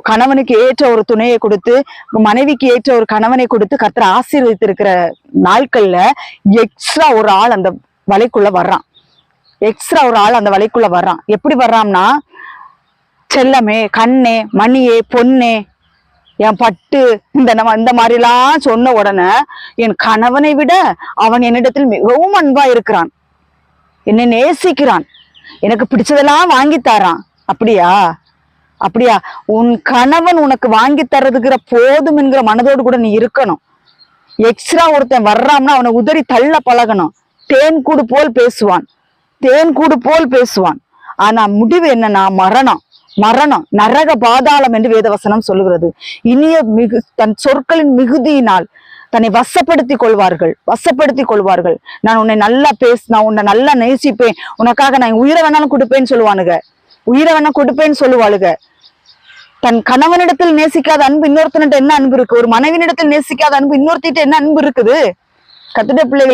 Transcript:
கணவனுக்கு ஏற்ற ஒரு துணையை கொடுத்து, மனைவிக்கு ஏற்ற ஒரு கணவனை கொடுத்து கர்த்தர் ஆசீர்வதித்திருக்கிற நாட்கள்ல எக்ஸ்ட்ரா ஒரு ஆள் அந்த வலைக்குள்ள வர்றான். எப்படி வர்றான்னா, செல்லமே, கண்ணே, மணியே, பொன்னே, என் பட்டு, இந்த மாதிரிலாம் சொன்ன உடனே என் கணவனை விட அவன் என்னிடத்தில் மிகவும் அன்பா இருக்கிறான், என்னை நேசிக்கிறான், எனக்கு பிடிச்சதெல்லாம் வாங்கி தரான். அப்படியா உன் கணவன் உனக்கு வாங்கி தர்றதுங்கிற போதும் என்கிற மனதோடு கூட நீ இருக்கணும். எக்ஸ்ட்ரா ஒருத்தன் வர்றான்னா அவனை உதறி தள்ள பழகணும். தேன் கூடு போல் பேசுவான். ஆனா முடிவு என்னன்னா மரணம், நரக பாதாளம் என்று வேதவசனம் சொல்லுகிறது. இனிய தன் சொற்களின் மிகுதியினால் தன்னை வசப்படுத்திக் கொள்வார்கள். நான் உன்னை நல்லா நான் உன்னை நல்லா நேசிப்பேன், உனக்காக நான் உயிரை வேணாலும் கொடுப்பேன்னு சொல்லுவாளுங்க. தன் கணவனிடத்தில் நேசிக்காத அன்பு இன்னொருத்தனிட்ட என்ன அன்பு இருக்கு? ஒரு மனைவியிடத்தில் நேசிக்காத அன்பு இன்னொருத்திட்ட என்ன அன்பு இருக்குது? கர்த்தருடைய பிள்ளைகள்